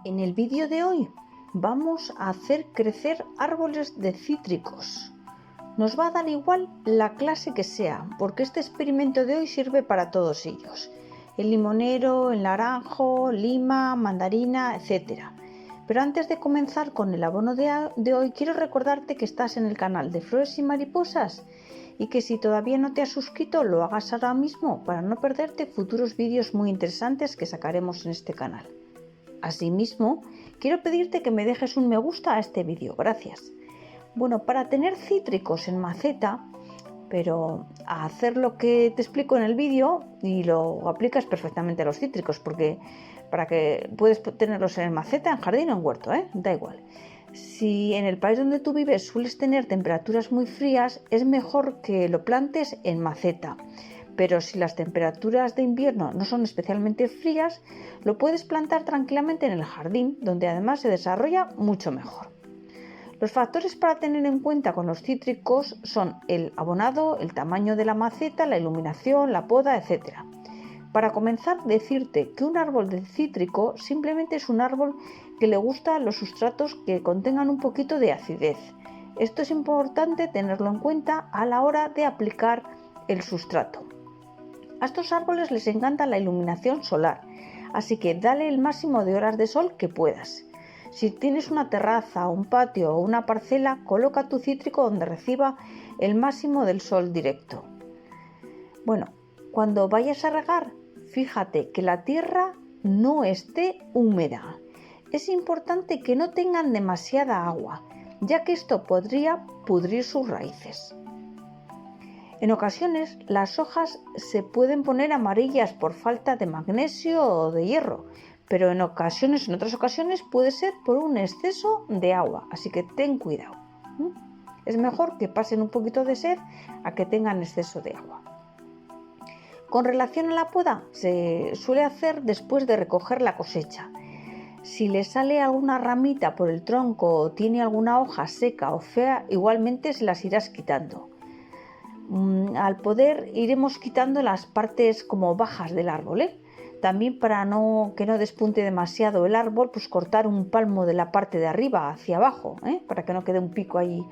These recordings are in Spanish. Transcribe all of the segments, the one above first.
En el vídeo de hoy vamos a hacer crecer árboles de cítricos. Nos va a dar igual la clase que sea, porque este experimento de hoy sirve para todos ellos. El limonero, el naranjo, lima, mandarina, etc. Pero antes de comenzar con el abono de hoy, quiero recordarte que estás en el canal de Flores y Mariposas y que si todavía no te has suscrito, lo hagas ahora mismo para no perderte futuros vídeos muy interesantes que sacaremos en este canal. Asimismo, quiero pedirte que me dejes un me gusta a este vídeo, gracias. Bueno, para tener cítricos en maceta, pero a hacer lo que te explico en el vídeo y lo aplicas perfectamente a los cítricos, porque para que puedes tenerlos en maceta, en jardín o en huerto, da igual. Si en el país donde tú vives sueles tener temperaturas muy frías, es mejor que lo plantes en maceta. Pero si las temperaturas de invierno no son especialmente frías, lo puedes plantar tranquilamente en el jardín, donde además se desarrolla mucho mejor. Los factores para tener en cuenta con los cítricos son el abonado, el tamaño de la maceta, la iluminación, la poda, etc. Para comenzar, decirte que un árbol de cítrico simplemente es un árbol que le gusta los sustratos que contengan un poquito de acidez. Esto es importante tenerlo en cuenta a la hora de aplicar el sustrato. A estos árboles les encanta la iluminación solar, así que dale el máximo de horas de sol que puedas. Si tienes una terraza, un patio o una parcela, coloca tu cítrico donde reciba el máximo del sol directo. Bueno, cuando vayas a regar, fíjate que la tierra no esté húmeda. Es importante que no tengan demasiada agua, ya que esto podría pudrir sus raíces. En ocasiones las hojas se pueden poner amarillas por falta de magnesio o de hierro, pero en otras ocasiones puede ser por un exceso de agua, así que ten cuidado. Es mejor que pasen un poquito de sed a que tengan exceso de agua. Con relación a la poda, se suele hacer después de recoger la cosecha. Si le sale alguna ramita por el tronco o tiene alguna hoja seca o fea, igualmente se las irás quitando. Al poder iremos quitando las partes como bajas del árbol, También para que no despunte demasiado el árbol, pues cortar un palmo de la parte de arriba hacia abajo, para que no quede un pico ahí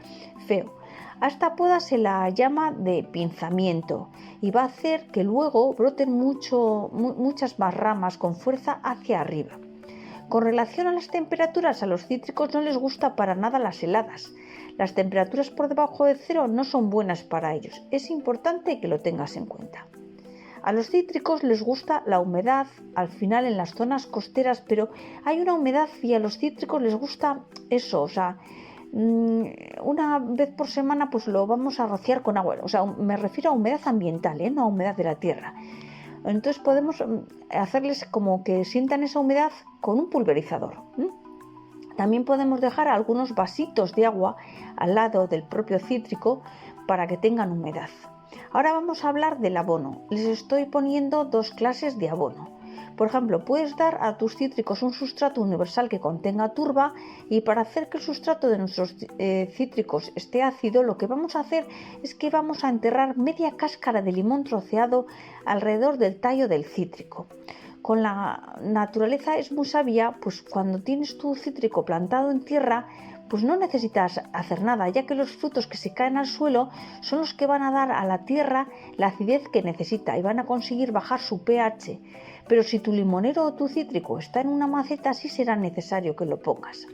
feo. A esta poda se la llama de pinzamiento y va a hacer que luego broten muchas más ramas con fuerza hacia arriba. Con relación a las temperaturas, a los cítricos no les gusta para nada las heladas. Las temperaturas por debajo de cero no son buenas para ellos. Es importante que lo tengas en cuenta. A los cítricos les gusta la humedad al final en las zonas costeras, pero hay una humedad y a los cítricos les gusta eso, una vez por semana pues lo vamos a rociar con agua. Me refiero a humedad ambiental, no a humedad de la tierra. Entonces podemos hacerles como que sientan esa humedad con un pulverizador. También podemos dejar algunos vasitos de agua al lado del propio cítrico para que tengan humedad. Ahora vamos a hablar del abono. Les estoy poniendo dos clases de abono. Por ejemplo, puedes dar a tus cítricos un sustrato universal que contenga turba, y para hacer que el sustrato de nuestros cítricos esté ácido, lo que vamos a hacer es que vamos a enterrar media cáscara de limón troceado alrededor del tallo del cítrico. Con la naturaleza es muy sabia, pues cuando tienes tu cítrico plantado en tierra, pues no necesitas hacer nada, ya que los frutos que se caen al suelo son los que van a dar a la tierra la acidez que necesita y van a conseguir bajar su pH. Pero si tu limonero o tu cítrico está en una maceta, sí será necesario que lo pongas.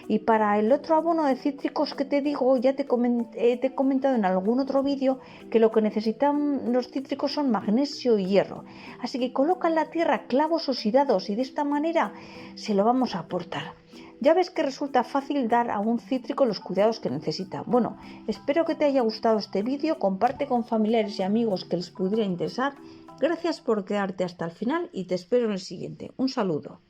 Y para el otro abono de cítricos que te digo, ya te he comentado en algún otro vídeo que lo que necesitan los cítricos son magnesio y hierro. Así que coloca en la tierra clavos oxidados y de esta manera se lo vamos a aportar. Ya ves que resulta fácil dar a un cítrico los cuidados que necesita. Bueno, espero que te haya gustado este vídeo, comparte con familiares y amigos que les pudiera interesar. Gracias por quedarte hasta el final y te espero en el siguiente. Un saludo.